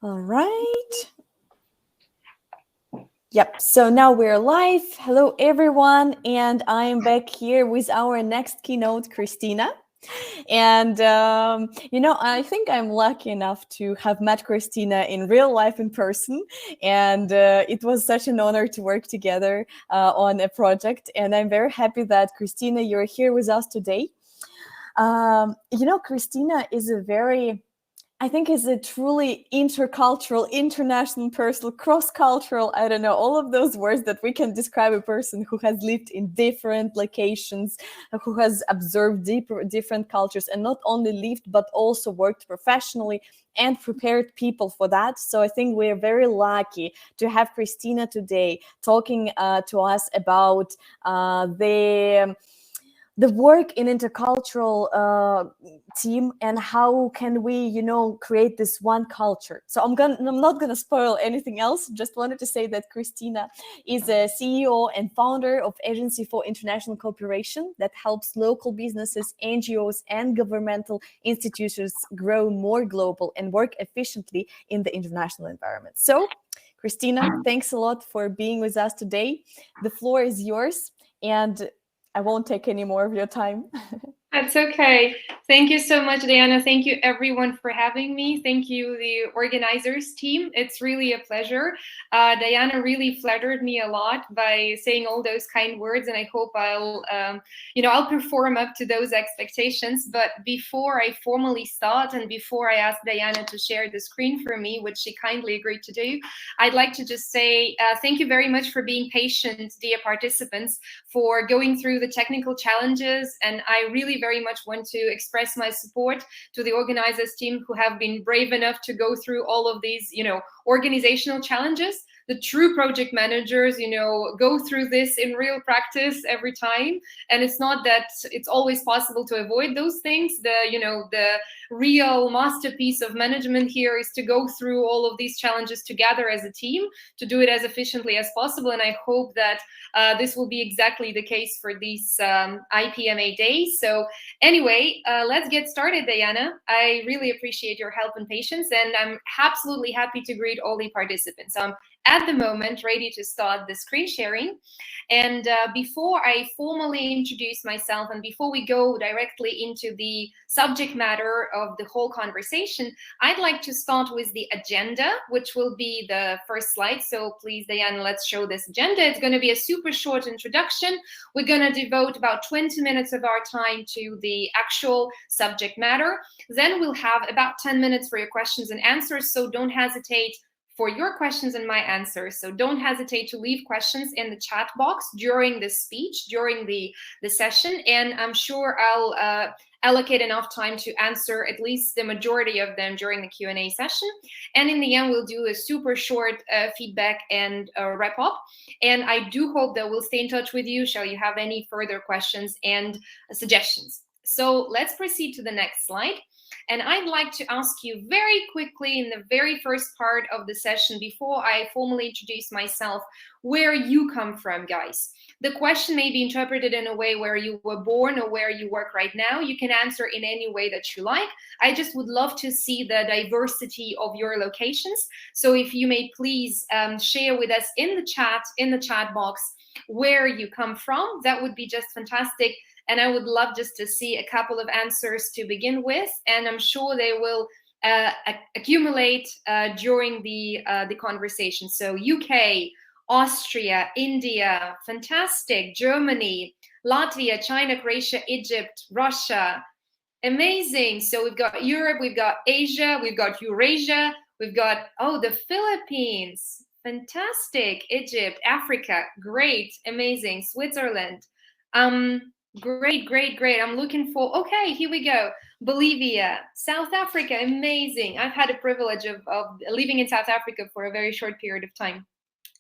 All right. Yep, so now we're live. Hello, everyone. And I am back here with our next keynote, Kristina. And, I think I'm lucky enough to have met Kristina in real life in person. And it was such an honor to work together on a project. And I'm very happy that, Kristina, you're here with us today. Kristina is is a truly intercultural, international person, cross-cultural, I don't know, all of those words that we can describe a person who has lived in different locations, who has observed different cultures, and not only lived, but also worked professionally and prepared people for that. So I think we're very lucky to have Kristina today talking to us about the work in intercultural team and how can we, create this one culture. So I'm not gonna spoil anything else. Just wanted to say that Kristina is a CEO and founder of Agency for International Cooperation that helps local businesses, NGOs, and governmental institutions grow more global and work efficiently in the international environment. So, Kristina, thanks a lot for being with us today. The floor is yours, and I won't take any more of your time. That's okay. Thank you so much, Diana. Thank you, everyone, for having me. Thank you, the organizers team. It's really a pleasure. Diana really flattered me a lot by saying all those kind words, and I hope I'll perform up to those expectations. But before I formally start and before I ask Diana to share the screen for me, which she kindly agreed to do, I'd like to just say thank you very much for being patient, dear participants, for going through the technical challenges, and I really very much want to express my support to the organizers team who have been brave enough to go through all of these, organizational challenges. The true project managers, go through this in real practice every time. And it's not that it's always possible to avoid those things. The real masterpiece of management here is to go through all of these challenges together as a team, to do it as efficiently as possible. And I hope that this will be exactly the case for these IPMA days. So anyway, let's get started, Diana. I really appreciate your help and patience, and I'm absolutely happy to greet all the participants. I'm at the moment ready to start the screen sharing. And before I formally introduce myself and before we go directly into the subject matter of the whole conversation, I'd like to start with the agenda, which will be the first slide. So please, Diana, let's show this agenda. It's going to be a super short introduction. We're going to devote about 20 minutes of our time to the actual subject matter. Then we'll have about 10 minutes for your questions and answers. So don't hesitate for your questions and my answers. So don't hesitate to leave questions in the chat box during the speech, during the session, and I'm sure I'll allocate enough time to answer at least the majority of them during the Q&A session. And in the end, we'll do a super short feedback and wrap up. And I do hope that we'll stay in touch with you should you have any further questions and suggestions. So let's proceed to the next slide. And I'd like to ask you very quickly in the very first part of the session, before I formally introduce myself, where you come from, guys. The question may be interpreted in a way where you were born or where you work right now. You can answer in any way that you like. I just would love to see the diversity of your locations. So if you may please share with us in the chat box where you come from, that would be just fantastic. And I would love just to see a couple of answers to begin with, and I'm sure they will accumulate during the conversation. So UK, Austria, India, fantastic, Germany, Latvia, China, Croatia, Egypt, Russia, amazing. So we've got Europe, we've got Asia, we've got Eurasia, we've got, the Philippines, fantastic, Egypt, Africa, great, amazing, Switzerland, great. I'm looking for, okay, here we go. Bolivia, South Africa, amazing. I've had the privilege of living in South Africa for a very short period of time.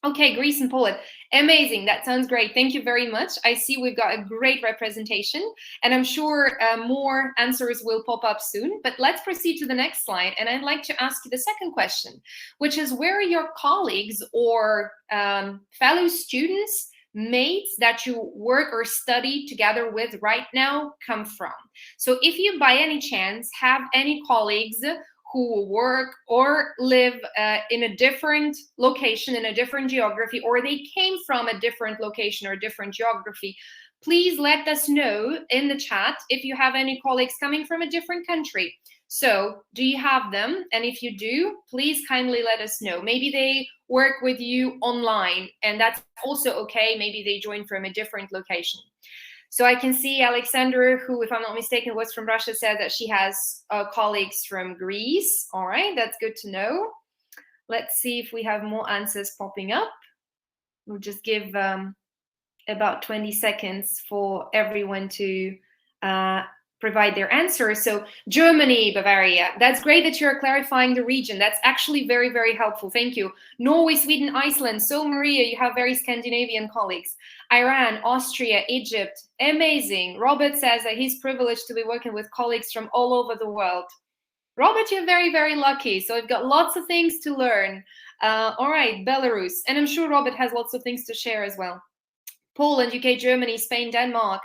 Okay, Greece and Poland, amazing. That sounds great. Thank you very much. I see we've got a great representation, and I'm sure more answers will pop up soon. But let's proceed to the next slide. And I'd like to ask you the second question, which is where are your colleagues or fellow students, mates that you work or study together with right now come from? So if you by any chance have any colleagues who work or live in a different location, in a different geography, or they came from a different location or different geography, please let us know in the chat if you have any colleagues coming from a different country. So do you have them? And if you do, please kindly let us know. Maybe they work with you online, and that's also okay. Maybe they join from a different location. So I can see Alexandra, who, if I'm not mistaken, was from Russia, said that she has colleagues from Greece. All right, that's good to know. Let's see if we have more answers popping up. We'll just give about 20 seconds for everyone to provide their answers. So Germany, Bavaria, that's great that you're clarifying the region. That's actually very, very helpful. Thank you. Norway, Sweden, Iceland. So Maria, you have very Scandinavian colleagues. Iran, Austria, Egypt. Amazing. Robert says that he's privileged to be working with colleagues from all over the world. Robert, you're very, very lucky. So I've got lots of things to learn. All right, Belarus. And I'm sure Robert has lots of things to share as well. Poland, UK, Germany, Spain, Denmark.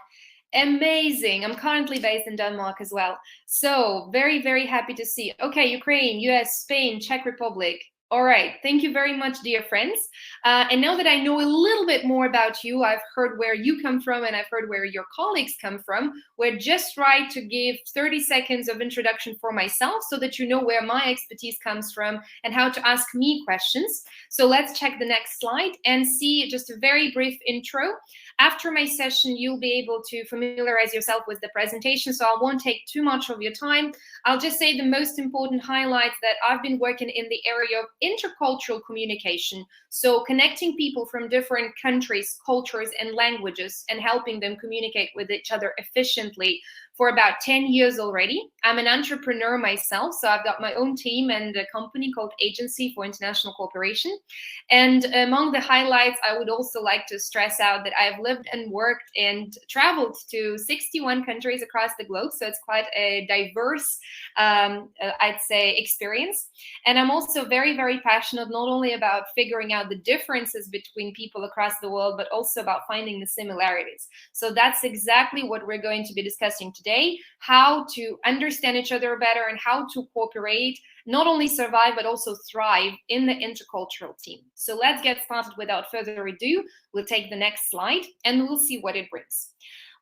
Amazing. I'm currently based in Denmark as well. So very, very happy to see. Okay, Ukraine, US, Spain, Czech Republic. All right. Thank you very much, dear friends. And now that I know a little bit more about you, I've heard where you come from and I've heard where your colleagues come from. We're just right to give 30 seconds of introduction for myself so that you know where my expertise comes from and how to ask me questions. So let's check the next slide and see just a very brief intro. After my session, you'll be able to familiarize yourself with the presentation, so I won't take too much of your time. I'll just say the most important highlights that I've been working in the area of intercultural communication, so connecting people from different countries, cultures, and languages, and helping them communicate with each other efficiently for about 10 years already. I'm an entrepreneur myself, so I've got my own team and a company called Agency for International Cooperation. And among the highlights, I would also like to stress out that I've lived and worked and traveled to 61 countries across the globe, so it's quite a diverse, I'd say, experience. And I'm also very, very passionate not only about figuring out the differences between people across the world, but also about finding the similarities. So that's exactly what we're going to be discussing today, how to understand each other better and how to cooperate, not only survive, but also thrive in the intercultural team. So let's get started without further ado. We'll take the next slide and we'll see what it brings.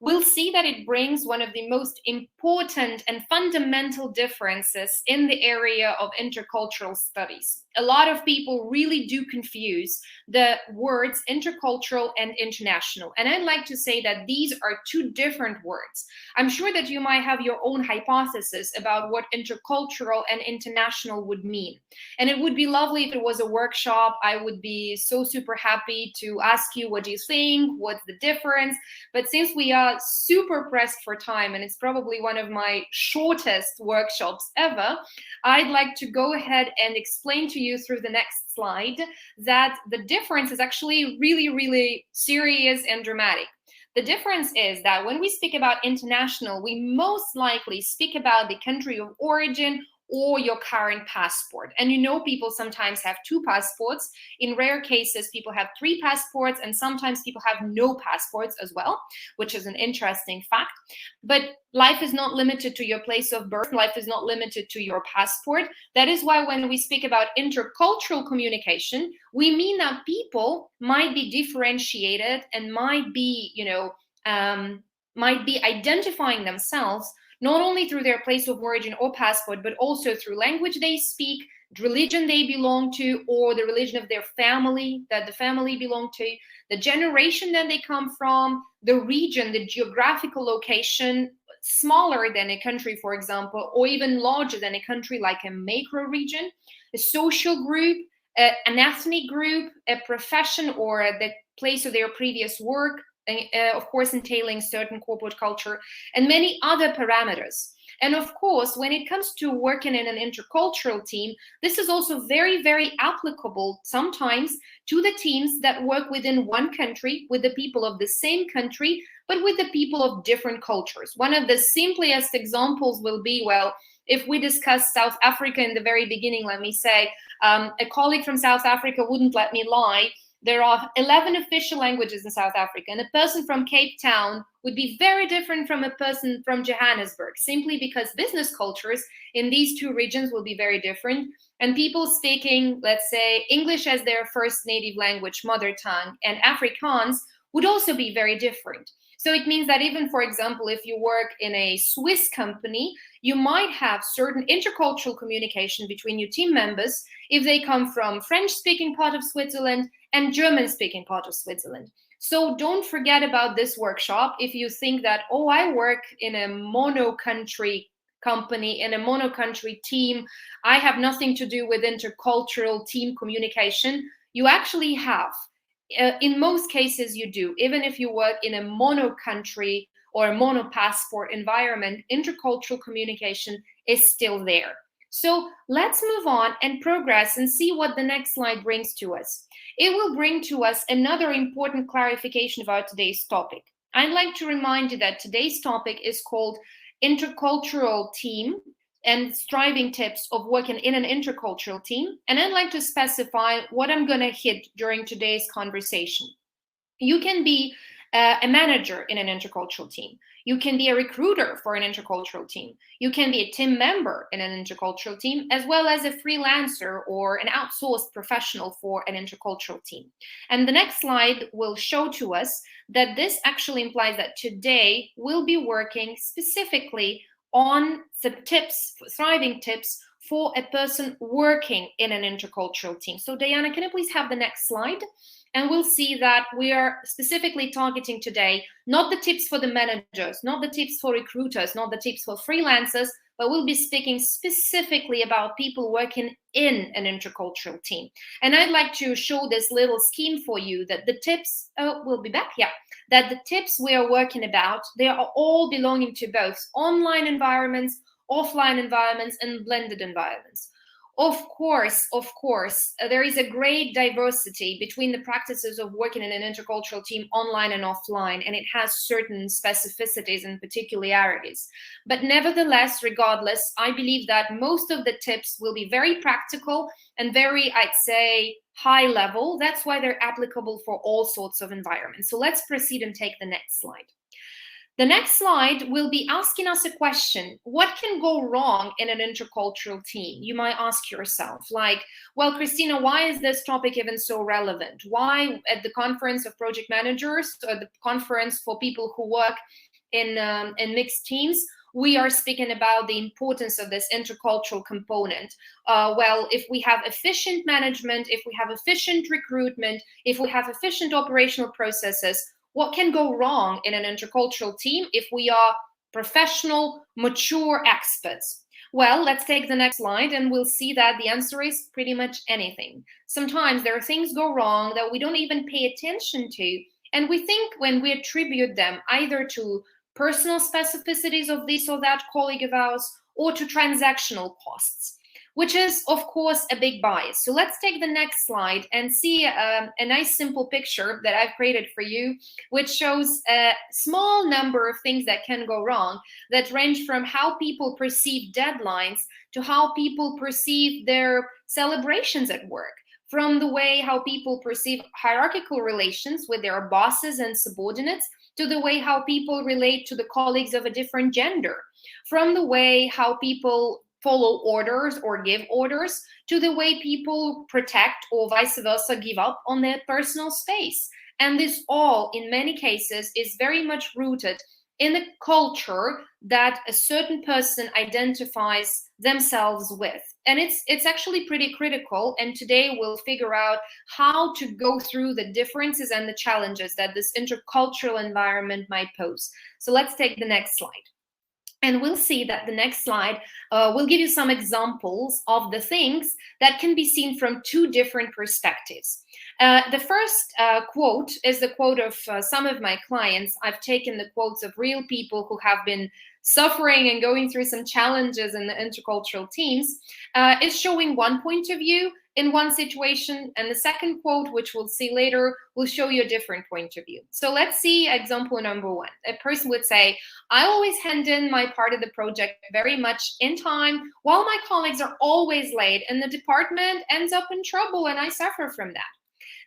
We'll see that it brings one of the most important and fundamental differences in the area of intercultural studies. A lot of people really do confuse the words intercultural and international. And I'd like to say that these are two different words. I'm sure that you might have your own hypothesis about what intercultural and international would mean. And it would be lovely if it was a workshop. I would be so super happy to ask you, what do you think? What's the difference? But since we are super pressed for time, and it's probably one of my shortest workshops ever, I'd like to go ahead and explain to you through the next slide that the difference is actually really, really serious and dramatic. The difference is that when we speak about international, we most likely speak about the country of origin or your current passport. And you know, people sometimes have two passports. In rare cases, people have three passports, and sometimes people have no passports as well, which is an interesting fact. But life is not limited to your place of birth. Life is not limited to your passport. That is why when we speak about intercultural communication, we mean that people might be differentiated and might be, might be identifying themselves not only through their place of origin or passport, but also through language they speak, religion they belong to, or the religion of their family that the family belong to, the generation that they come from, the region, the geographical location, smaller than a country, for example, or even larger than a country like a macro region, a social group, an ethnic group, a profession, or the place of their previous work, of course, entailing certain corporate culture, and many other parameters. And of course, when it comes to working in an intercultural team, this is also very, very applicable sometimes to the teams that work within one country, with the people of the same country, but with the people of different cultures. One of the simplest examples will be, well, if we discuss South Africa in the very beginning, let me say, a colleague from South Africa wouldn't let me lie there are 11 official languages in South Africa, and a person from Cape Town would be very different from a person from Johannesburg, simply because business cultures in these two regions will be very different. And people speaking, let's say, English as their first native language, mother tongue, and Afrikaans would also be very different. So it means that even, for example, if you work in a Swiss company, you might have certain intercultural communication between your team members if they come from French-speaking part of Switzerland and German-speaking part of Switzerland. So don't forget about this workshop if you think that, oh, I work in a mono-country company, in a mono-country team, I have nothing to do with intercultural team communication. You actually have. In most cases, you do. Even if you work in a mono-country or a mono-passport environment, intercultural communication is still there. So let's move on and progress and see what the next slide brings to us. It will bring to us another important clarification about today's topic. I'd like to remind you that today's topic is called Intercultural Team and striving tips of working in an intercultural team. And I'd like to specify what I'm going to hit during today's conversation. You can be a manager in an intercultural team. You can be a recruiter for an intercultural team. You can be a team member in an intercultural team, as well as a freelancer or an outsourced professional for an intercultural team. And the next slide will show to us that this actually implies that today we'll be working specifically on the tips, thriving tips for a person working in an intercultural team. So Diana, can you please have the next slide? And we'll see that we are specifically targeting today, not the tips for the managers, not the tips for recruiters, not the tips for freelancers, but we'll be speaking specifically about people working in an intercultural team. And I'd like to show this little scheme for you that the tips, we'll be back, yeah, that the tips we are working about, they are all belonging to both online environments, offline environments, and blended environments. Of course, there is a great diversity between the practices of working in an intercultural team online and offline, and it has certain specificities and particularities. But nevertheless, regardless, I believe that most of the tips will be very practical and very, I'd say, high level. That's why they're applicable for all sorts of environments. So let's proceed and take the next slide. The next slide will be asking us a question. What can go wrong in an intercultural team? You might ask yourself, like, well, Kristina, why is this topic even so relevant? Why at the conference of project managers or the conference for people who work in mixed teams, we are speaking about the importance of this intercultural component? Well, if we have efficient management, if we have efficient recruitment, if we have efficient operational processes, what can go wrong in an intercultural team if we are professional, mature experts? Well, let's take the next slide and we'll see that the answer is pretty much anything. Sometimes there are things go wrong that we don't even pay attention to. And we think when we attribute them either to personal specificities of this or that colleague of ours or to transactional costs, which is, of course, a big bias. So let's take the next slide and see a nice simple picture that I've created for you, which shows a small number of things that can go wrong that range from how people perceive deadlines to how people perceive their celebrations at work, from the way how people perceive hierarchical relations with their bosses and subordinates to the way how people relate to the colleagues of a different gender, from the way how people follow orders or give orders to the way people protect or vice versa give up on their personal space. And this all, in many cases, is very much rooted in the culture that a certain person identifies themselves with. And it's actually pretty critical. And today we'll figure out how to go through the differences and the challenges that this intercultural environment might pose. So let's take the next slide. And we'll see that the next slide will give you some examples of the things that can be seen from two different perspectives. The first quote is the quote of some of my clients. I've taken the quotes of real people who have been suffering and going through some challenges in the intercultural teams. Is showing one point of view in one situation, and the second quote, which we'll see later, will show you a different point of view. So let's see example number one. A person would say, I always hand in my part of the project very much in time, while my colleagues are always late, and the department ends up in trouble, and I suffer from that.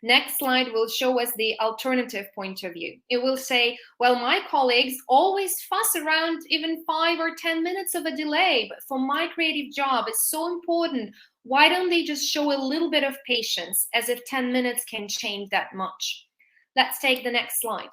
Next slide will show us the alternative point of view. It will say, well, my colleagues always fuss around even 5 or 10 minutes of a delay, but for my creative job, it's so important. Why don't they just show a little bit of patience, as if 10 minutes can change that much? Let's take the next slide.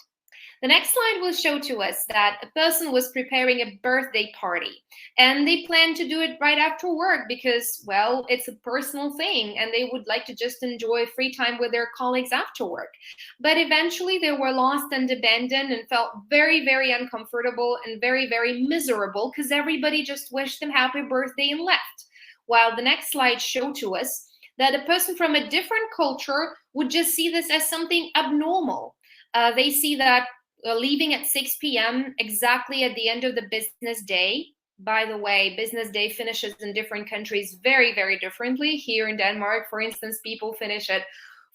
The next slide will show to us that a person was preparing a birthday party, and they planned to do it right after work because, well, it's a personal thing and they would like to just enjoy free time with their colleagues after work. But eventually they were lost and abandoned and felt very, very uncomfortable and very, very miserable because everybody just wished them happy birthday and left. While the next slide showed to us that a person from a different culture would just see this as something abnormal. They see that leaving at 6 p.m. exactly at the end of the business day. By the way, business day finishes in different countries very, very differently. Here in Denmark, for instance, people finish at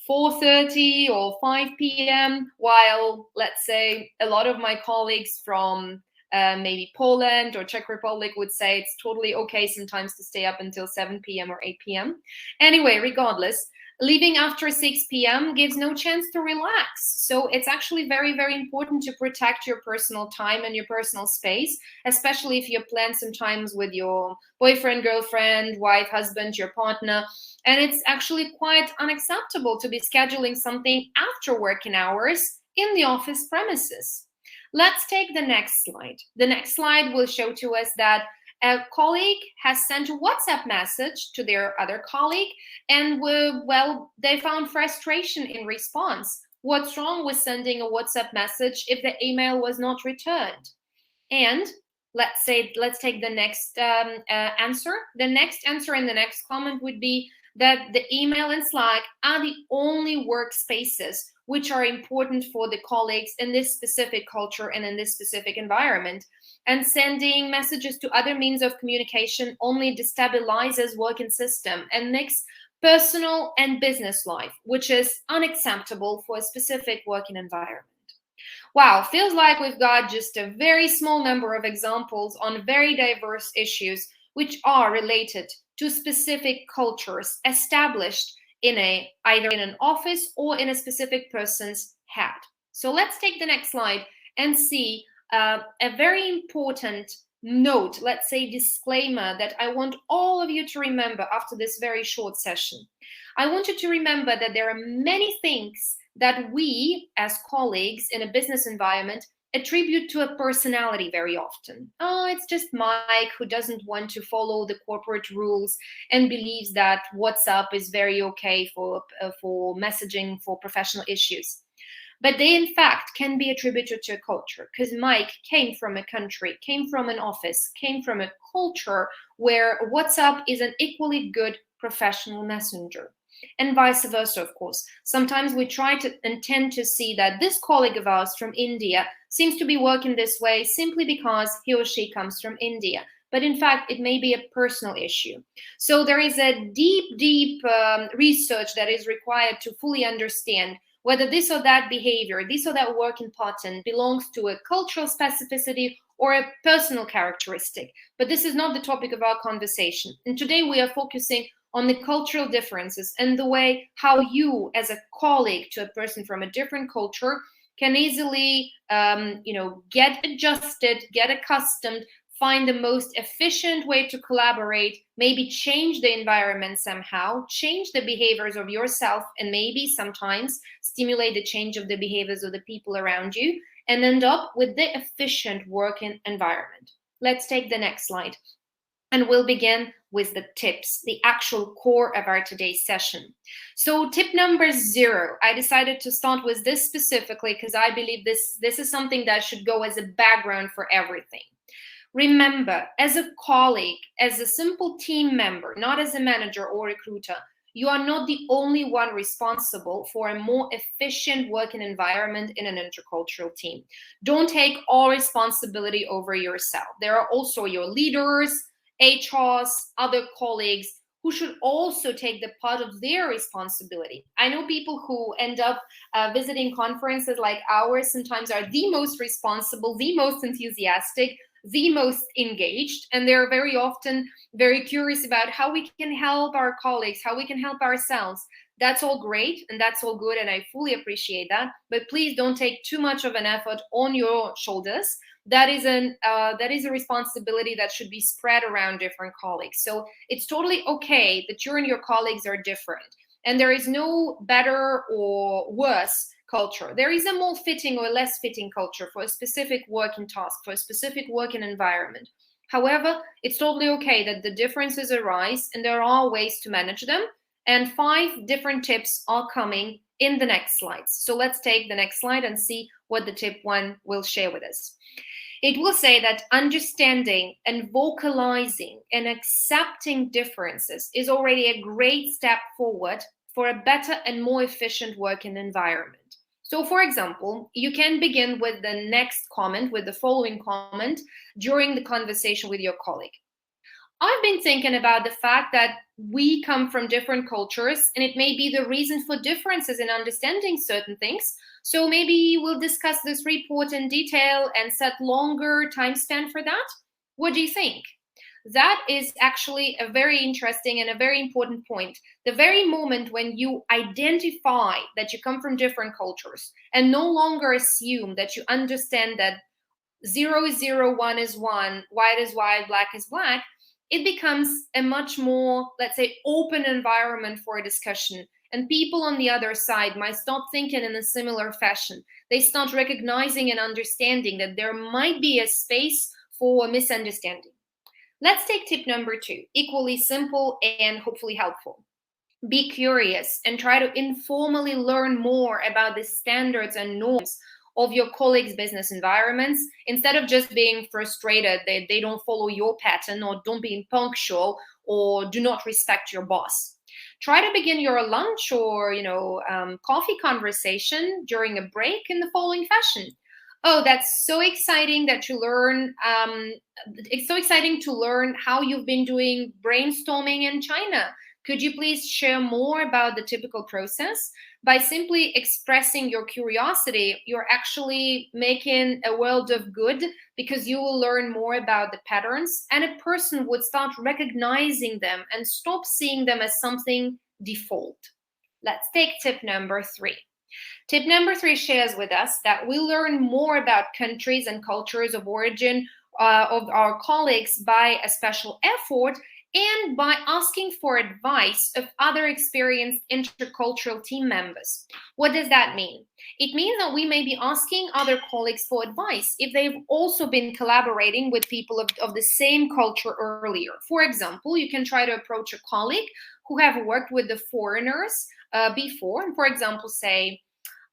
4:30 or 5 p.m., while, let's say, a lot of my colleagues from maybe Poland or Czech Republic would say it's totally okay sometimes to stay up until 7 p.m. or 8 p.m. Anyway, regardless, leaving after 6 p.m. gives no chance to relax. So it's actually very, very important to protect your personal time and your personal space, especially if you plan sometimes with your boyfriend, girlfriend, wife, husband, your partner. And it's actually quite unacceptable to be scheduling something after working hours in the office premises. Let's take the next slide. The next slide will show to us that a colleague has sent a WhatsApp message to their other colleague, and well, they found frustration in response. What's wrong with sending a WhatsApp message if the email was not returned? And let's take the next answer. The next answer in the next comment would be that the email and Slack are the only workspaces which are important for the colleagues in this specific culture and in this specific environment. And sending messages to other means of communication only destabilizes working system and makes personal and business life, which is unacceptable for a specific working environment. Wow, feels like we've got just a very small number of examples on very diverse issues which are related to specific cultures established in either in an office or in a specific person's head. So let's take the next slide and see a very important note, let's say disclaimer, that I want all of you to remember after this very short session. I want you to remember that there are many things that we as colleagues in a business environment attribute to a personality very often. Oh, it's just Mike who doesn't want to follow the corporate rules and believes that WhatsApp is very okay for messaging for professional issues. But they, in fact, can be attributed to a culture, because Mike came from a country, came from an office, came from a culture where WhatsApp is an equally good professional messenger. And vice versa, of course. Sometimes we try to intend to see that this colleague of ours from India seems to be working this way simply because he or she comes from India. But in fact, it may be a personal issue. So there is a deep research that is required to fully understand whether this or that behavior, this or that working pattern belongs to a cultural specificity or a personal characteristic. But this is not the topic of our conversation. And today we are focusing on the cultural differences and the way how you, as a colleague to a person from a different culture, can easily, get adjusted, get accustomed, find the most efficient way to collaborate, maybe change the environment somehow, change the behaviors of yourself, and maybe sometimes stimulate the change of the behaviors of the people around you, and end up with the efficient working environment. Let's take the next slide. And we'll begin with the tips, the actual core of our today's session. So tip number 0, I decided to start with this specifically because I believe this is something that should go as a background for everything. Remember, as a colleague, as a simple team member, not as a manager or recruiter, you are not the only one responsible for a more efficient working environment in an intercultural team. Don't take all responsibility over yourself. There are also your leaders, HRs, other colleagues who should also take the part of their responsibility. I know people who end up visiting conferences like ours sometimes are the most responsible, the most enthusiastic, the most engaged, and they're very often very curious about how we can help our colleagues, how we can help ourselves. That's all great and that's all good, and I fully appreciate that. But please don't take too much of an effort on your shoulders. That is a responsibility that should be spread around different colleagues. So it's totally okay that you and your colleagues are different, and there is no better or worse culture. There is a more fitting or less fitting culture for a specific working task, for a specific working environment. However, it's totally okay that the differences arise, and there are ways to manage them. And 5 different tips are coming in the next slides. So let's take the next slide and see what the tip 1 will share with us. It will say that understanding and vocalizing and accepting differences is already a great step forward for a better and more efficient working environment. So, for example, you can begin with the next comment, with the following comment during the conversation with your colleague. I've been thinking about the fact that we come from different cultures, and it may be the reason for differences in understanding certain things. So maybe we'll discuss this report in detail and set longer time span for that. What do you think? That is actually a very interesting and a very important point. The very moment when you identify that you come from different cultures and no longer assume that you understand that 0 is 0, 1 is 1, white is white, black is black, it becomes a much more, let's say, open environment for a discussion. And people on the other side might start thinking in a similar fashion. They start recognizing and understanding that there might be a space for a misunderstanding. Let's take tip number 2, equally simple and hopefully helpful. Be curious and try to informally learn more about the standards and norms of your colleagues' business environments, instead of just being frustrated that they don't follow your pattern, or don't be punctual, or do not respect your boss. Try to begin your lunch or coffee conversation during a break in the following fashion. Oh, that's so exciting that you learn. It's so exciting to learn how you've been doing brainstorming in China. Could you please share more about the typical process? By simply expressing your curiosity, you're actually making a world of good, because you will learn more about the patterns, and a person would start recognizing them and stop seeing them as something default. Let's take tip number 3. Tip number 3 shares with us that we learn more about countries and cultures of origin of our colleagues by a special effort and by asking for advice of other experienced intercultural team members. What does that mean? It means that we may be asking other colleagues for advice if they've also been collaborating with people of the same culture earlier. For example, you can try to approach a colleague who have worked with the foreigners before, and for example say,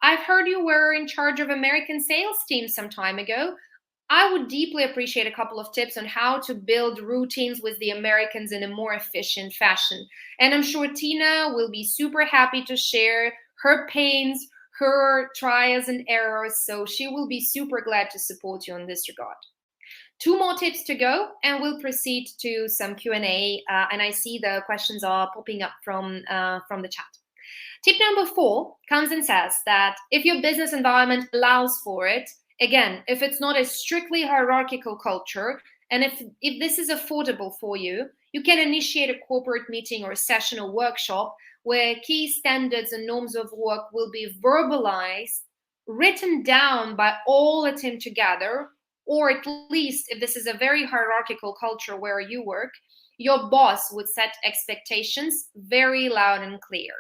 I've heard you were in charge of American sales team some time ago. I would deeply appreciate a couple of tips on how to build routines with the Americans in a more efficient fashion. And I'm sure Tina will be super happy to share her pains, her trials and errors. So she will be super glad to support you in this regard. 2 more tips to go, and we'll proceed to some Q&A. And I see the questions are popping up from the chat. Tip number 4 comes and says that if your business environment allows for it, again, if it's not a strictly hierarchical culture, and if this is affordable for you, you can initiate a corporate meeting or session or workshop where key standards and norms of work will be verbalized, written down by all a team together, or at least if this is a very hierarchical culture where you work, your boss would set expectations very loud and clear.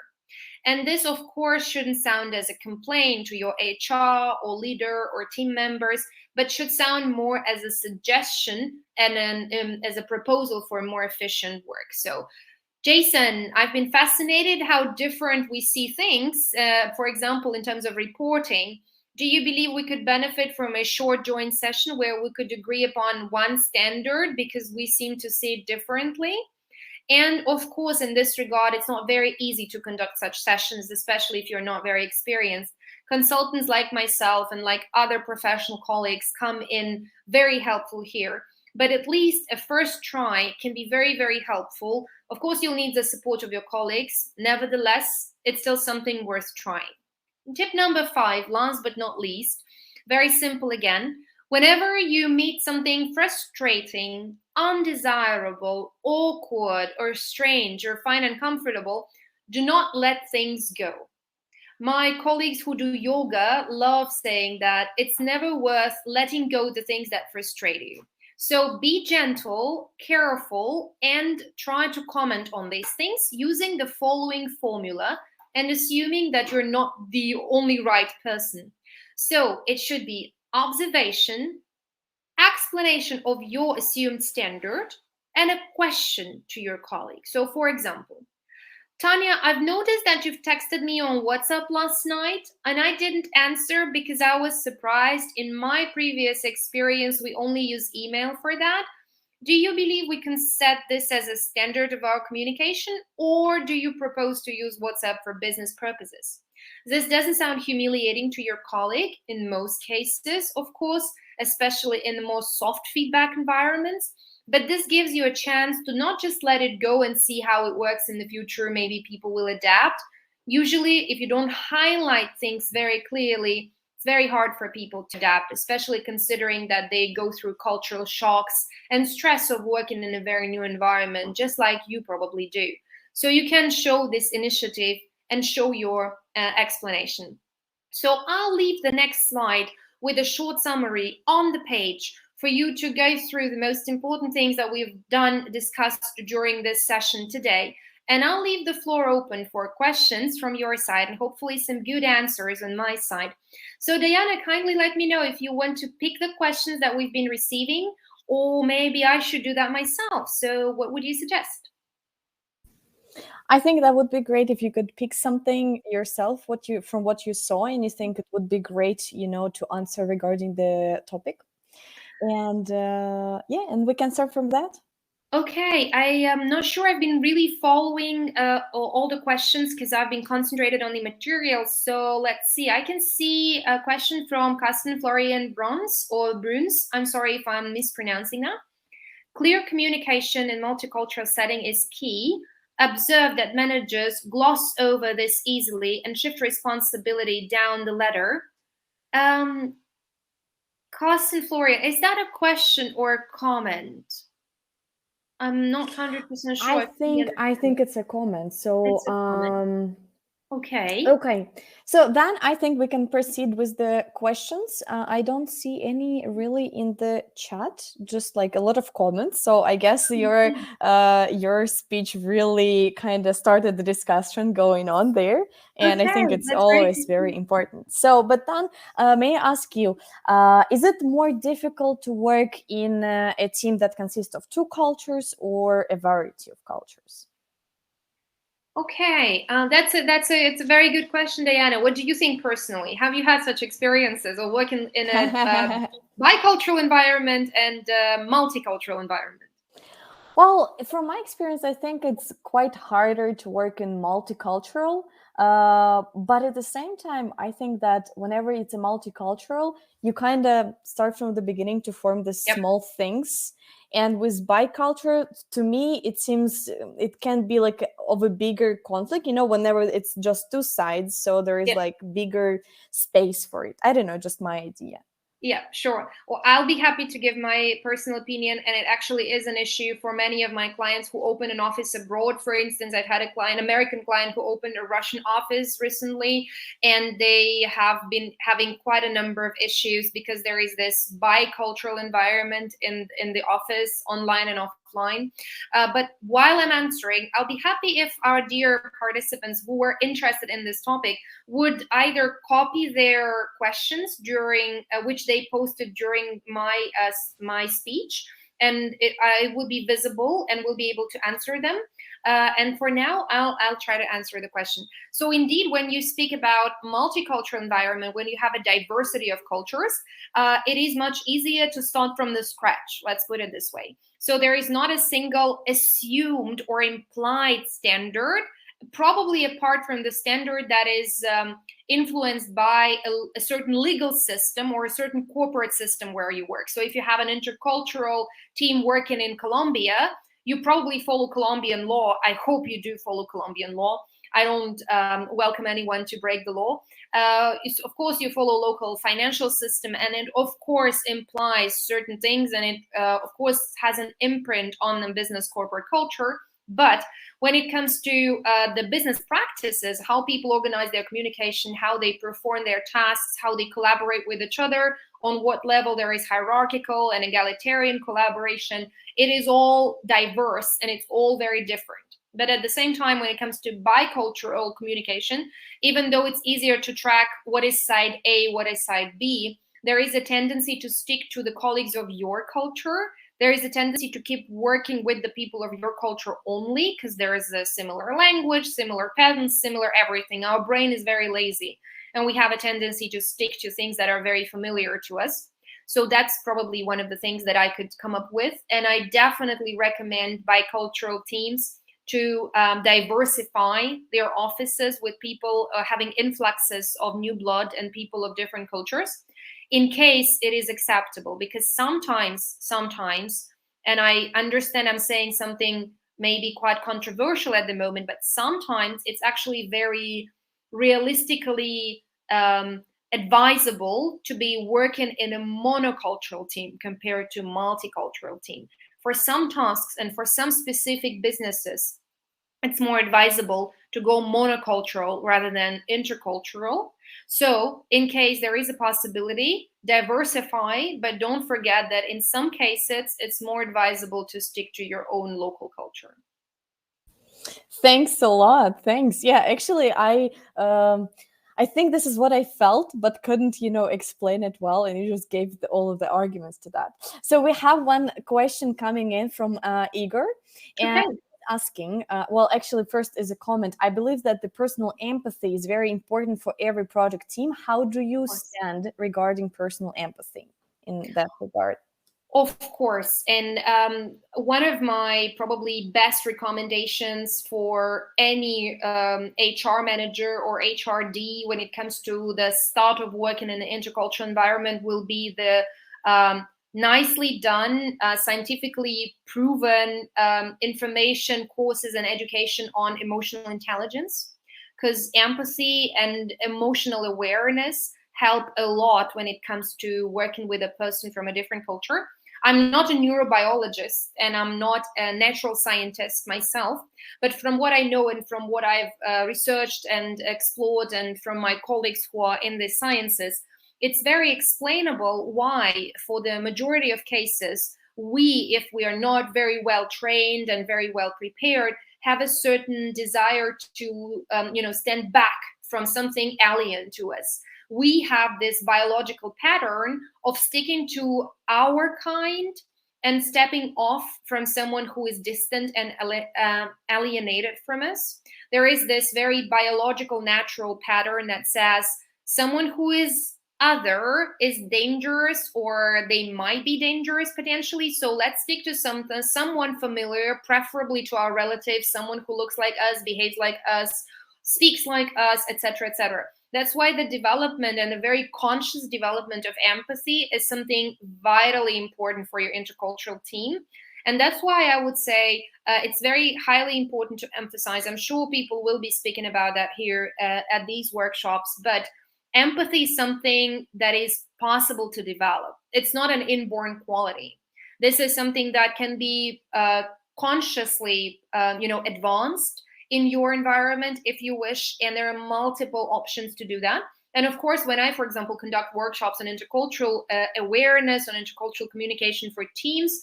And this, of course, shouldn't sound as a complaint to your HR or leader or team members, but should sound more as a suggestion and as a proposal for more efficient work. So, Jason, I've been fascinated how different we see things. For example, in terms of reporting, do you believe we could benefit from a short joint session where we could agree upon one standard because we seem to see it differently? And of course, in this regard, it's not very easy to conduct such sessions, especially if you're not very experienced. Consultants like myself and like other professional colleagues come in very helpful here. But at least a first try can be very, very helpful. Of course, you'll need the support of your colleagues. Nevertheless, it's still something worth trying. Tip number 5, last but not least, very simple again. Whenever you meet something frustrating, undesirable, awkward, or strange, or find uncomfortable, do not let things go. My colleagues who do yoga love saying that it's never worth letting go the things that frustrate you. So be gentle, careful, and try to comment on these things using the following formula and assuming that you're not the only right person. So it should be observation, explanation of your assumed standard, and a question to your colleague. So for example, Tanya, I've noticed that you've texted me on WhatsApp last night, and I didn't answer because I was surprised. In my previous experience, we only use email for that. Do you believe we can set this as a standard of our communication, or do you propose to use WhatsApp for business purposes? This doesn't sound humiliating to your colleague in most cases, of course, especially in the more soft feedback environments. But this gives you a chance to not just let it go and see how it works in the future. Maybe people will adapt. Usually, if you don't highlight things very clearly, it's very hard for people to adapt, especially considering that they go through cultural shocks and stress of working in a very new environment, just like you probably do. So you can show this initiative and show your explanation. So I'll leave the next slide with a short summary on the page for you to go through the most important things that we've discussed during this session today. And I'll leave the floor open for questions from your side and hopefully some good answers on my side. So Diana, kindly let me know if you want to pick the questions that we've been receiving, or maybe I should do that myself. So what would you suggest? I think that would be great if you could pick something yourself, from what you saw, and you think it would be great, to answer regarding the topic. And and we can start from that. Okay, I am not sure I've been really following all the questions because I've been concentrated on the materials. So let's see. I can see a question from Carsten Florian Bruns. I'm sorry if I'm mispronouncing that. Clear communication in multicultural setting is key. Observe that managers gloss over this easily and shift responsibility down the ladder. Carsten Florian, is that a question or a comment? I'm not 100% sure. I think it's a comment. So It's a comment. Okay. Okay. So then I think we can proceed with the questions. I don't see any really in the chat, just like a lot of comments. So I guess your speech really kind of started the discussion going on there. And I think it's always very important. So, but then may I ask you, is it more difficult to work in a team that consists of two cultures or a variety of cultures? Okay, it's a very good question, Diana. What do you think personally? Have you had such experiences or working in a bicultural environment and multicultural environment? Well, from my experience, I think it's quite harder to work in multicultural. But at the same time, I think that whenever it's a multicultural, you kind of start from the beginning to form the small things. And with bicultural, to me, it seems it can be like of a bigger conflict, whenever it's just two sides. So there is like bigger space for it. I don't know, just my idea. Yeah, sure. Well, I'll be happy to give my personal opinion, and it actually is an issue for many of my clients who open an office abroad. For instance, I've had American client who opened a Russian office recently, and they have been having quite a number of issues because there is this bicultural environment in the office, online and offline. But while I'm answering, I'll be happy if our dear participants who were interested in this topic would either copy their questions during which they posted during my speech, and I will be visible and will be able to answer them. And for now, I'll try to answer the question. So indeed, when you speak about multicultural environment, when you have a diversity of cultures, it is much easier to start from the scratch. Let's put it this way. So there is not a single assumed or implied standard, probably apart from the standard that is influenced by a certain legal system or a certain corporate system where you work. So if you have an intercultural team working in Colombia, you probably follow Colombian law. I hope you do follow Colombian law. I don't welcome anyone to break the law. Of course, you follow local financial system, and it, of course, implies certain things, and it, of course, has an imprint on the business corporate culture. But when it comes to the business practices, how people organize their communication, how they perform their tasks, how they collaborate with each other, on what level there is hierarchical and egalitarian collaboration, it is all diverse and it's all very different. But at the same time, when it comes to bicultural communication, even though it's easier to track what is side A, what is side B, there is a tendency to stick to the colleagues of your culture. There is a tendency to keep working with the people of your culture only because there is a similar language, similar patterns, similar everything. Our brain is very lazy and we have a tendency to stick to things that are very familiar to us. So that's probably one of the things that I could come up with. And I definitely recommend bicultural teams to diversify their offices with people having influxes of new blood and people of different cultures in case it is acceptable. Because sometimes, and I understand I'm saying something maybe quite controversial at the moment, but sometimes it's actually very realistically advisable to be working in a monocultural team compared to multicultural team. For some tasks and for some specific businesses, it's more advisable to go monocultural rather than intercultural. So in case there is a possibility, diversify, but don't forget that in some cases, it's more advisable to stick to your own local culture. Thanks a lot. Thanks. Yeah, actually, I think this is what I felt, but couldn't, explain it well. And you just gave all of the arguments to that. So we have one question coming in from Igor. And Okay. asking, well, actually, first is a comment. I believe that the personal empathy is very important for every project team. How do you stand regarding personal empathy in that regard? Of course. And one of my probably best recommendations for any HR manager or HRD when it comes to the start of working in an intercultural environment will be the nicely done, scientifically proven information courses and education on emotional intelligence, because empathy and emotional awareness help a lot when it comes to working with a person from a different culture. I'm not a neurobiologist and I'm not a natural scientist myself, but from what I know and from what I've researched and explored and from my colleagues who are in the sciences, it's very explainable why, for the majority of cases, we, if we are not very well trained and very well prepared, have a certain desire to, stand back from something alien to us. We have this biological pattern of sticking to our kind and stepping off from someone who is distant and alienated from us. There is this very biological, natural pattern that says someone who is other is dangerous, or they might be dangerous potentially. So let's stick to someone familiar, preferably to our relatives, someone who looks like us, behaves like us, speaks like us, etc., etc. That's why the development and the very conscious development of empathy is something vitally important for your intercultural team. And that's why I would say it's very highly important to emphasize. I'm sure people will be speaking about that here at these workshops, but empathy is something that is possible to develop. It's not an inborn quality. This is something that can be consciously, advanced in your environment if you wish, and there are multiple options to do that. And of course, when I, for example, conduct workshops on intercultural awareness, on intercultural communication for teams,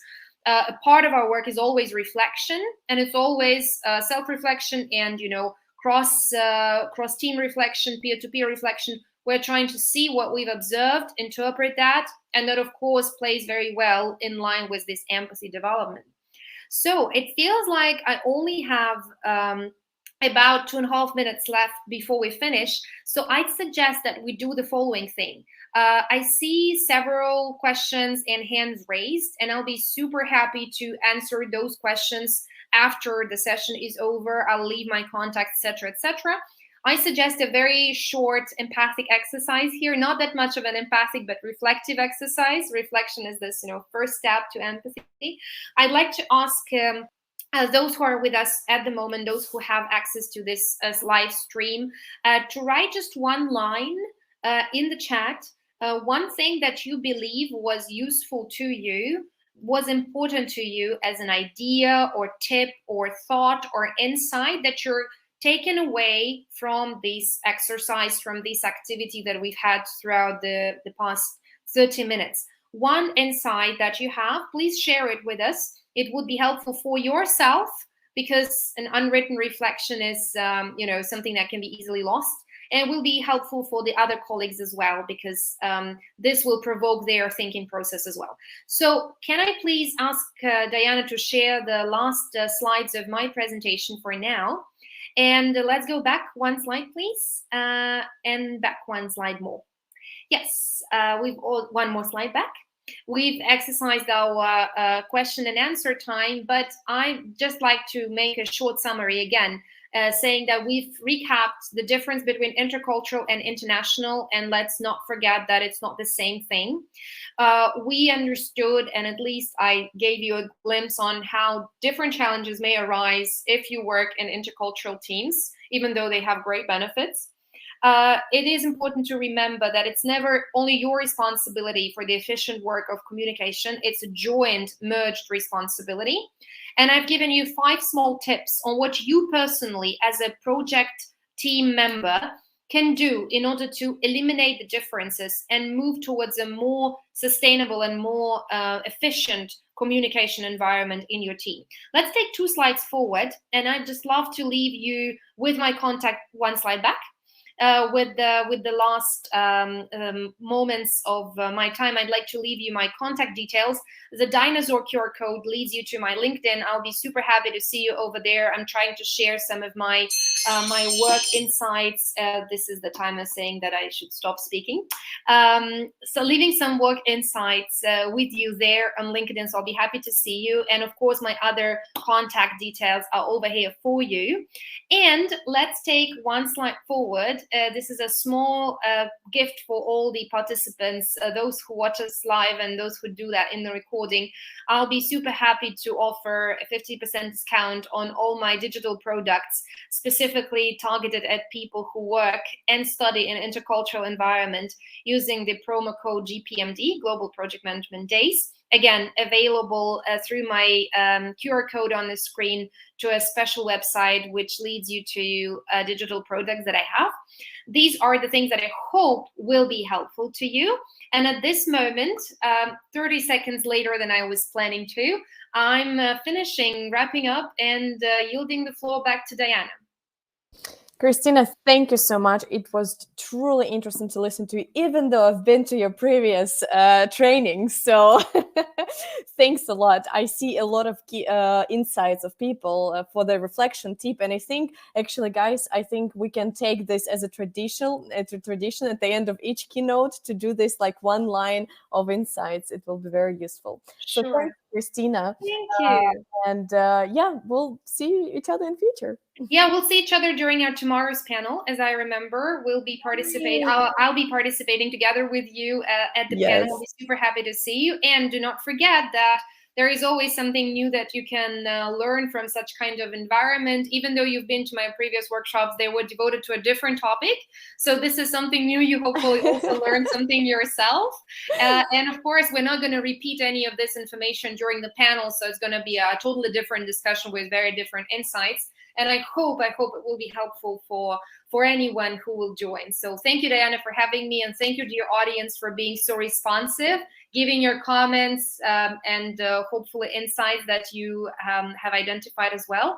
a part of our work is always reflection, and it's always self-reflection and cross team reflection, peer-to-peer reflection. We're trying to see what we've observed, interpret that, and that of course plays very well in line with this empathy development. So it feels like I only have about 2.5 minutes left before we finish. So I'd suggest that we do the following thing. I see several questions and hands raised, and I'll be super happy to answer those questions after the session is over. I'll leave my contact, etc., etc. I suggest a very short empathic exercise here, not that much of an empathic, but reflective exercise. Reflection is this, first step to empathy. I'd like to ask those who are with us at the moment, those who have access to this live stream, to write just one line in the chat, one thing that you believe was useful to you was important to you as an idea or tip or thought or insight that you're taken away from this exercise, from this activity that we've had throughout the past 30 minutes. One insight that you have, please share it with us. It would be helpful for yourself, because an unwritten reflection is something that can be easily lost. And it will be helpful for the other colleagues as well, because this will provoke their thinking process as well. So can I please ask Diana to share the last slides of my presentation for now? And let's go back one slide, please. And back one slide more. Yes, we've all one more slide back. We've exercised our question and answer time, but I'd just like to make a short summary again, saying that we've recapped the difference between intercultural and international, and let's not forget that it's not the same thing. We understood, and at least I gave you a glimpse on how different challenges may arise if you work in intercultural teams, even though they have great benefits. It is important to remember that it's never only your responsibility for the efficient work of communication. It's a joint, merged responsibility. And I've given you 5 small tips on what you personally, as a project team member, can do in order to eliminate the differences and move towards a more sustainable and more efficient communication environment in your team. Let's take 2 slides forward, and I'd just love to leave you with my contact, 1 slide back. With the last moments of my time, I'd like to leave you my contact details. The dinosaur QR code leads you to my LinkedIn. I'll be super happy to see you over there. I'm trying to share some of my my work insights. This is the timer saying that I should stop speaking. So leaving some work insights with you there on LinkedIn. So I'll be happy to see you. And of course, my other contact details are over here for you. And let's take 1 slide forward. This is a small gift for all the participants, those who watch us live and those who do that in the recording. I'll be super happy to offer a 50% discount on all my digital products, specifically targeted at people who work and study in intercultural environment, using the promo code GPMD, Global Project Management Days. Again, available through my QR code on the screen to a special website, which leads you to digital products that I have. These are the things that I hope will be helpful to you. And at this moment, 30 seconds later than I was planning to, I'm wrapping up and yielding the floor back to Diana. Kristina, thank you so much. It was truly interesting to listen to you, even though I've been to your previous trainings. So thanks a lot. I see a lot of key insights of people for the reflection tip. And I think, actually, guys, I think we can take this as a tradition at the end of each keynote to do this like 1 line of insights. It will be very useful. Sure. So thanks, Kristina. Thank you. And yeah, we'll see each other in future. Yeah, we'll see each other during our tomorrow's panel. As I remember, we'll be participating. I'll be participating together with you at the panel. I'll be super happy to see you. And do not forget that there is always something new that you can learn from such kind of environment. Even though you've been to my previous workshops, they were devoted to a different topic. So this is something new. You hopefully also learn something yourself. And of course, we're not going to repeat any of this information during the panel. So it's going to be a totally different discussion with very different insights. And I hope it will be helpful for anyone who will join. So thank you, Diana, for having me. And thank you to your audience for being so responsive, giving your comments and hopefully insights that you have identified as well.